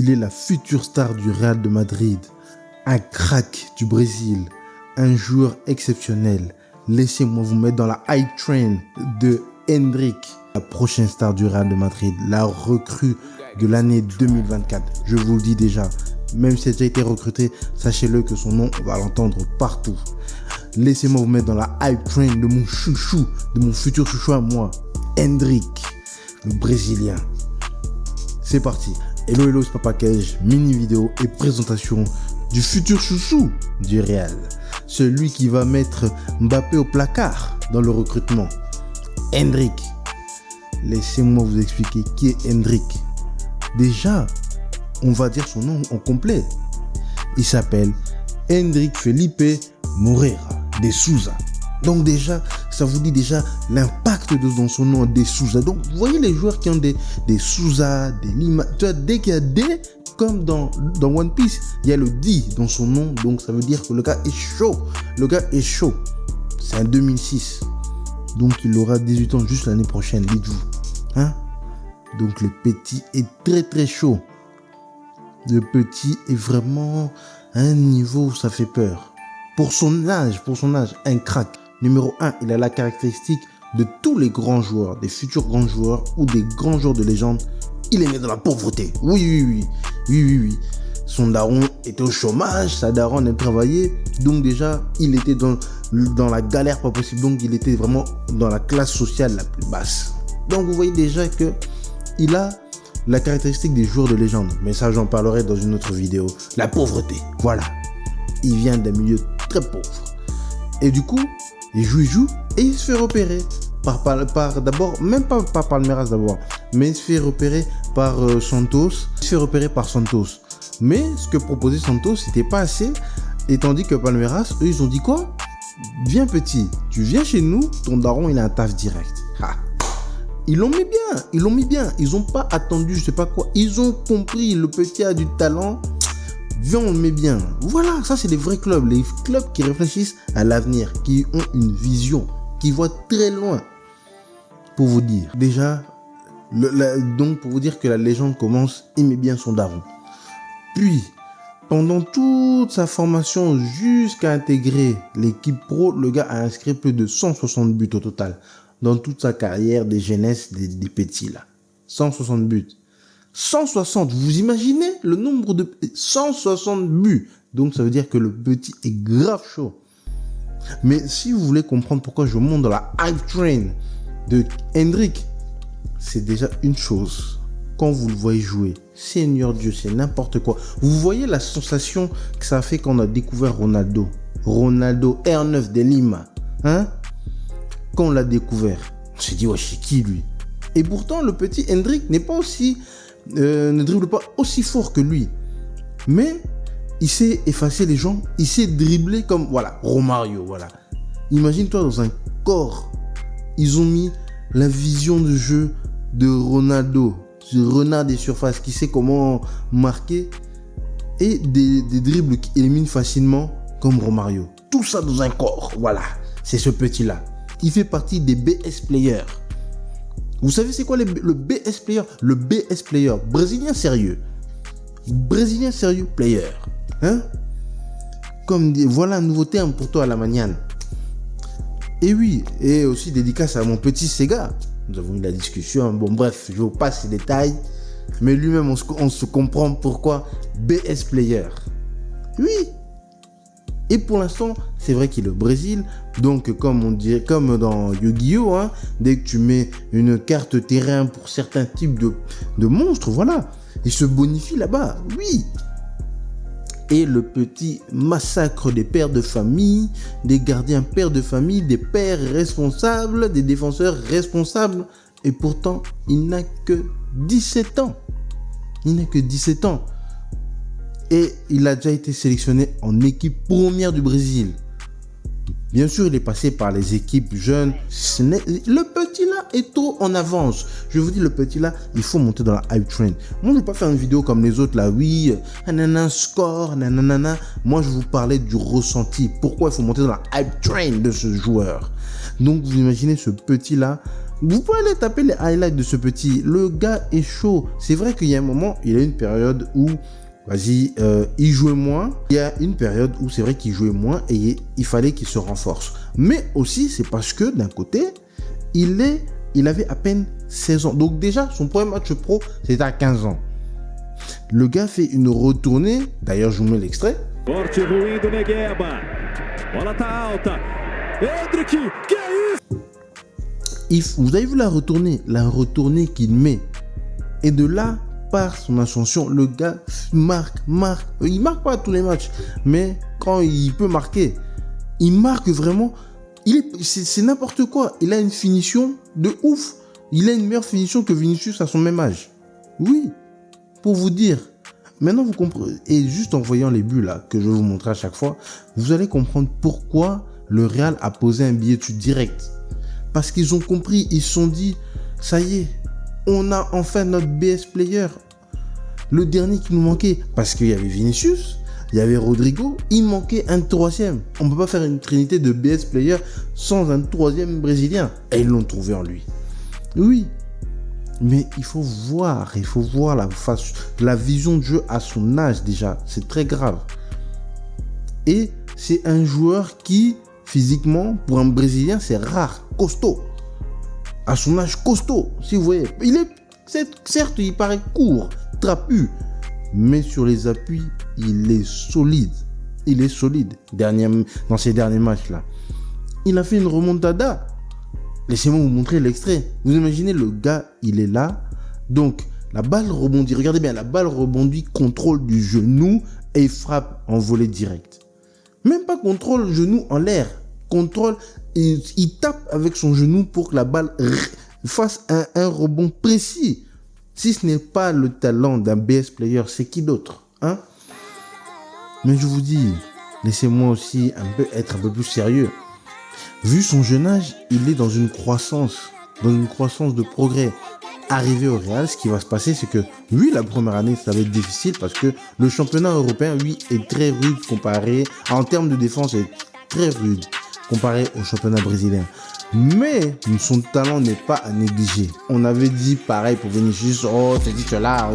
Il est la future star du Real de Madrid, un crack du Brésil, un joueur exceptionnel. Laissez-moi vous mettre dans la hype train de Endrick, la prochaine star du Real de Madrid, la recrue de l'année 2024. Je vous le dis déjà, même si elle a déjà été recruté, sachez-le que son nom, on va l'entendre partout. Laissez-moi vous mettre dans la hype train de mon chouchou, de mon futur chouchou à moi, Endrick, le Brésilien. C'est parti. Hello, c'est Papa Cage, mini vidéo et présentation du futur chouchou du Real. Celui qui va mettre Mbappé au placard dans le recrutement. Endrick. Laissez-moi vous expliquer qui est Endrick. Déjà, on va dire son nom en complet. Il s'appelle Endrick Felipe Moreira de Souza. Donc déjà, ça vous dit déjà l'impact dans son nom de Souza. Donc vous voyez les joueurs qui ont des Souza, des Lima. Tu vois, dès qu'il y a des, comme dans One Piece, il y a le D dans son nom. Donc ça veut dire que le gars est chaud. Le gars est chaud. C'est en 2006. Donc il aura 18 ans juste l'année prochaine, dites-vous. Hein? Donc le petit est très très chaud. Le petit est vraiment à un niveau où ça fait peur. Pour son âge, un crack. Numéro 1, il a la caractéristique de tous les grands joueurs, des futurs grands joueurs ou des grands joueurs de légende. Il est né dans la pauvreté. Oui. Son daron était au chômage, sa daronne a travaillé. Donc déjà, il était dans la galère pas possible. Donc il était vraiment dans la classe sociale la plus basse. Donc vous voyez déjà que il a la caractéristique des joueurs de légende. Mais ça, j'en parlerai dans une autre vidéo. La pauvreté, voilà. Il vient d'un milieu très pauvre. Et du coup, il joue et il se fait repérer par d'abord, même pas par Palmeiras d'abord, mais il se fait repérer par Santos. Il se fait repérer par Santos. Mais ce que proposait Santos, c'était pas assez. Et tandis que Palmeiras, eux, ils ont dit quoi? Viens petit, tu viens chez nous, ton daron, il a un taf direct. Ha. Ils l'ont mis bien. Ils ont pas attendu, je sais pas quoi. Ils ont compris, le petit a du talent. Viens, on le met bien. Voilà, ça c'est les vrais clubs. Les clubs qui réfléchissent à l'avenir, qui ont une vision, qui voient très loin. Pour vous dire, déjà, donc pour vous dire que la légende commence, il met bien son daron. Puis, pendant toute sa formation jusqu'à intégrer l'équipe pro, le gars a inscrit plus de 160 buts au total. Dans toute sa carrière des jeunesses des petits là. 160 buts. 160, vous imaginez le nombre de 160 buts. Donc ça veut dire que le petit est grave chaud. Mais si vous voulez comprendre pourquoi je monte dans la hype train de Endrick, c'est déjà une chose. Quand vous le voyez jouer, Seigneur Dieu, c'est n'importe quoi. Vous voyez la sensation que ça a fait quand on a découvert Ronaldo. Ronaldo R9 de Lima. Hein? Quand on l'a découvert, on s'est dit, ouais, c'est qui lui? Et pourtant, le petit Endrick n'est pas aussi... ne dribble pas aussi fort que lui. Mais il sait effacer les gens. Il sait dribbler comme... Voilà, Romario, voilà. Imagine-toi dans un corps. Ils ont mis la vision de jeu de Ronaldo. Ce renard des surfaces qui sait comment marquer. Et des dribbles qui éliminent facilement comme Romario. Tout ça dans un corps. Voilà, c'est ce petit-là. Il fait partie des BS players. Vous savez c'est quoi le BS player? Le BS player, brésilien sérieux. Brésilien sérieux player. Hein? Comme voilà un nouveau terme pour toi à la maniane. Et oui, et aussi dédicace à mon petit Sega. Nous avons eu la discussion. Bon bref, je vous passe ces détails. Mais lui-même, on se comprend pourquoi BS player. Oui. Et pour l'instant, c'est vrai qu'il est au Brésil. Donc, comme on dit, comme dans Yu-Gi-Oh, hein, dès que tu mets une carte terrain pour certains types de monstres, voilà, il se bonifie là-bas. Oui. Et le petit massacre des pères de famille, des gardiens pères de famille, des pères responsables, des défenseurs responsables. Et pourtant, il n'a que 17 ans. Il n'a que 17 ans. Et il a déjà été sélectionné en équipe première du Brésil. Bien sûr, il est passé par les équipes jeunes. Le petit là est trop en avance. Je vous dis, le petit là, il faut monter dans la hype train. Moi, je ne vais pas faire une vidéo comme les autres là. Oui, nanana, score, nanana. Moi, je vous parlais du ressenti. Pourquoi il faut monter dans la hype train de ce joueur. Donc, vous imaginez ce petit là, Vous pouvez aller taper les highlights de ce petit. Le gars est chaud. C'est vrai qu'il y a un moment, il y a une période où, il jouait moins. Il y a une période où c'est vrai qu'il jouait moins et il fallait qu'il se renforce. Mais aussi, c'est parce que d'un côté, il avait à peine 16 ans. Donc déjà, son premier match pro, c'était à 15 ans. Le gars fait une retournée. D'ailleurs, je vous mets l'extrait. Vous avez vu la retournée qu'il met. Et de là, par son ascension, le gars marque. Il marque pas tous les matchs, mais quand il peut marquer, il marque vraiment. C'est n'importe quoi. Il a une finition de ouf. Il a une meilleure finition que Vinicius à son même âge. Oui, pour vous dire. Maintenant, vous comprenez. Et juste en voyant les buts là, que je vais vous montrer à chaque fois, vous allez comprendre pourquoi le Real a posé un billet dessus direct. Parce qu'ils ont compris, ils se sont dit, ça y est, on a enfin notre BS player. Le dernier qui nous manquait, parce qu'il y avait Vinicius, il y avait Rodrigo, il manquait un troisième. On ne peut pas faire une trinité de BS player sans un troisième brésilien. Et ils l'ont trouvé en lui. Oui, mais il faut voir la vision de jeu à son âge déjà. C'est très grave. Et c'est un joueur qui, physiquement, pour un Brésilien, c'est rare, costaud. À son âge, costaud, si vous voyez. Certes, il paraît court, trapu, mais sur les appuis, il est solide. Dans ces derniers matchs-là. Il a fait une remontada. Laissez-moi vous montrer l'extrait. Vous imaginez, le gars, il est là. Donc, la balle rebondit. Regardez bien, la balle rebondit, contrôle du genou et il frappe en volée direct. Même pas contrôle genou en l'air. Contrôle, il tape avec son genou pour que la balle fasse un rebond précis. Si ce n'est pas le talent d'un BS player, c'est qui d'autre, hein? Mais je vous dis, laissez-moi aussi être un peu plus sérieux. Vu son jeune âge, il est dans une croissance de progrès. Arrivé au Real, ce qui va se passer, c'est que, oui, la première année, ça va être difficile parce que le championnat européen, oui, est très rude comparé, en termes de défense, est très rude comparé au championnat brésilien. Mais son talent n'est pas à négliger. On avait dit pareil pour Vinicius, là,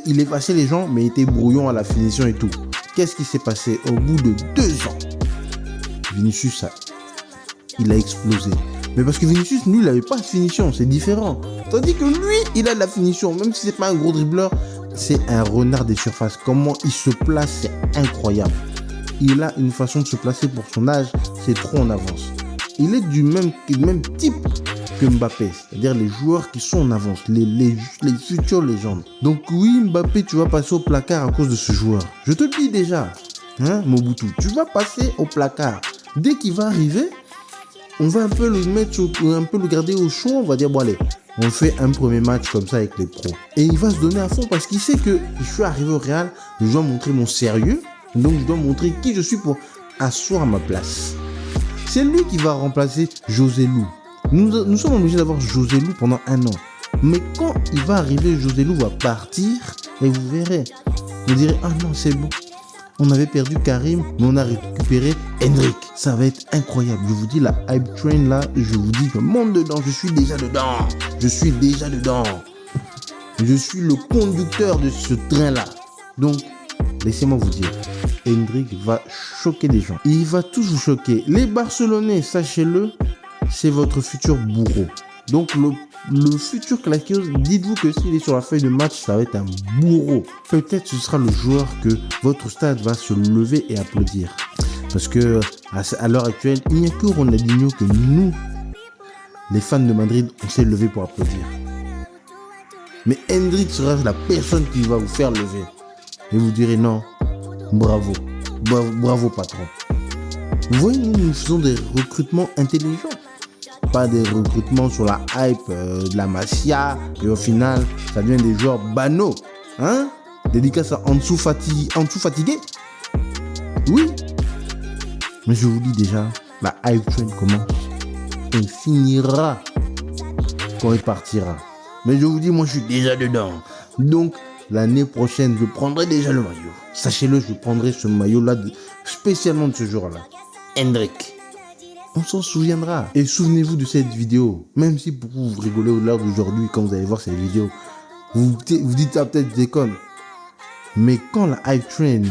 il est passé les gens, mais il était brouillon à la finition et tout. Qu'est-ce qui s'est passé au bout de 2 ans? Vinicius, il a explosé. Mais parce que Vinicius, lui, il n'avait pas de finition, c'est différent. Tandis que lui, il a de la finition, même si c'est pas un gros dribbleur, c'est un renard des surfaces. Comment il se place, c'est incroyable. Il a une façon de se placer pour son âge, c'est trop en avance. Il est du même type que Mbappé, c'est-à-dire les joueurs qui sont en avance, les futures légendes. Donc oui, Mbappé, tu vas passer au placard à cause de ce joueur. Je te le dis déjà, hein, Mobutu, tu vas passer au placard. Dès qu'il va arriver, on va un peu le garder au chaud, on va dire, bon allez, on fait un premier match comme ça avec les pros. Et il va se donner à fond parce qu'il sait que je suis arrivé au Real, je dois montrer mon sérieux, donc je dois montrer qui je suis pour asseoir ma place. C'est lui qui va remplacer José Lu. Nous sommes obligés d'avoir José Lu pendant 1 an. Mais quand il va arriver, José Lu va partir et vous verrez. Vous direz, ah non, c'est bon. On avait perdu Karim, mais on a récupéré Endrick. Ça va être incroyable. Je vous dis, la hype train là, je vous dis, je monte dedans. Je suis déjà dedans. Je suis le conducteur de ce train-là. Donc, laissez-moi vous dire, Endrick va choquer des gens. Il va tous vous choquer. Les Barcelonais, sachez-le, c'est votre futur bourreau. Donc, le futur Claqueuse, dites-vous que s'il est sur la feuille de match, ça va être un bourreau. Peut-être ce sera le joueur que votre stade va se lever et applaudir. Parce que à l'heure actuelle, il n'y a que Ronaldinho que nous, les fans de Madrid, on s'est levé pour applaudir. Mais Endrick sera la personne qui va vous faire lever. Et vous direz non, bravo patron. Vous voyez, nous faisons des recrutements intelligents. Pas des recrutements sur la hype de la Masia. Et au final, ça devient des joueurs banaux. Hein? Dédicace à Ansu Fatigué. Oui. Mais je vous dis déjà, la hype train commence. Elle finira quand il partira. Mais je vous dis, moi je suis déjà dedans. Donc, l'année prochaine, je prendrai déjà le maillot. Sachez-le, je prendrai ce maillot-là spécialement de ce jour-là. Endrick. On s'en souviendra. Et souvenez-vous de cette vidéo. Même si pour vous rigolez au l'heure d'aujourd'hui quand vous allez voir cette vidéo, vous dites ah, peut-être déconne. Mais quand la hype train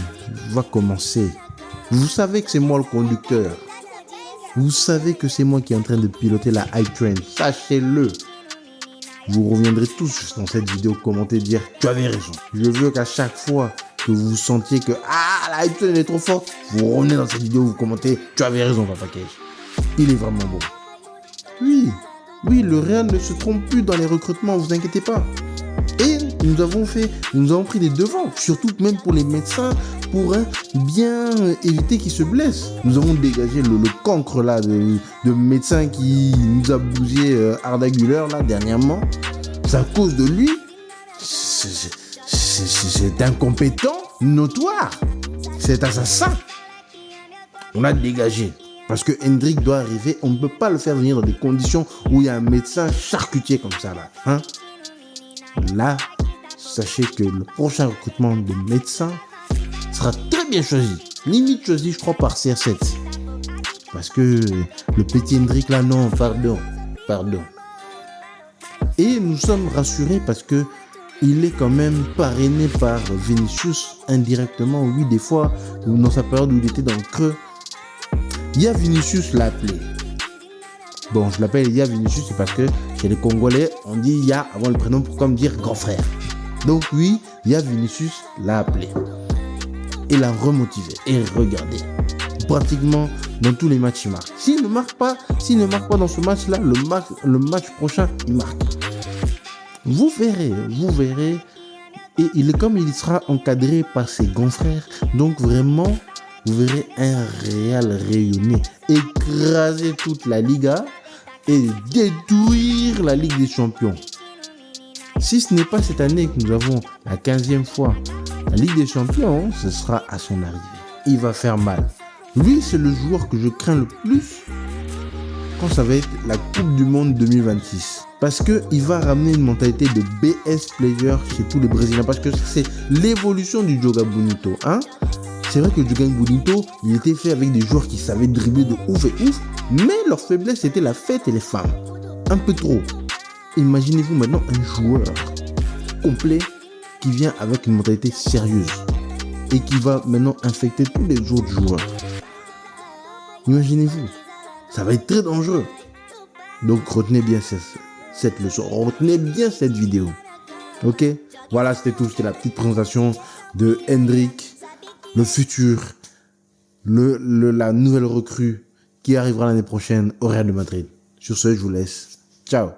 va commencer, vous savez que c'est moi le conducteur. Vous savez que c'est moi qui est en train de piloter la hype train. Sachez-le. Vous reviendrez tous dans cette vidéo commenter, dire tu avais raison. Je veux qu'à chaque fois que vous sentiez que la hype train est trop forte, vous revenez dans cette vidéo, vous commentez tu avais raison Papa Kesh. Il est vraiment bon. Oui, le Real ne se trompe plus dans les recrutements, vous inquiétez pas. Et nous avons pris des devants, surtout même pour les médecins, pour bien éviter qu'ils se blessent. Nous avons dégagé le cancre là de médecin qui nous a bousillé Arda Güler là dernièrement. C'est à cause de lui. C'est incompétent, notoire. C'est assassin. On a dégagé. Parce que Hendrick doit arriver, on ne peut pas le faire venir dans des conditions où il y a un médecin charcutier comme ça là. Là, sachez que le prochain recrutement de médecins sera très bien choisi. Limite choisi, je crois, par CR7. Parce que le petit Hendrick là, non, pardon. Et nous sommes rassurés parce que il est quand même parrainé par Vinicius indirectement. Oui, des fois, dans sa période où il était dans le creux, Ya Vinicius l'a appelé. Bon, je l'appelle Ya Vinicius, c'est parce que chez les Congolais, on dit Ya avant le prénom pour comme dire grand frère. Donc oui, Ya Vinicius l'a appelé. Et l'a remotivé. Et regardez, pratiquement dans tous les matchs, il marque. S'il ne marque pas dans ce match-là, le match prochain, il marque. Vous verrez. Et il sera encadré par ses grands frères. Donc vraiment, vous verrez un Real rayonner, écraser toute la Liga et détruire la Ligue des Champions. Si ce n'est pas cette année que nous avons la 15e fois la Ligue des Champions, ce sera à son arrivée. Il va faire mal. Lui, c'est le joueur que je crains le plus quand ça va être la Coupe du Monde 2026. Parce qu'il va ramener une mentalité de BS player chez tous les Brésiliens. Parce que c'est l'évolution du Joga Bonito. C'est vrai que le Joga Bonito, il était fait avec des joueurs qui savaient dribbler de ouf et ouf. Mais leur faiblesse, c'était la fête et les femmes. Un peu trop. Imaginez-vous maintenant un joueur complet qui vient avec une mentalité sérieuse. Et qui va maintenant infecter tous les autres joueurs. Imaginez-vous. Ça va être très dangereux. Donc retenez bien cette leçon. Retenez bien cette vidéo. Ok? Voilà, c'était tout. C'était la petite présentation de Hendrick, le futur, la nouvelle recrue qui arrivera l'année prochaine au Real de Madrid. Sur ce, je vous laisse. Ciao.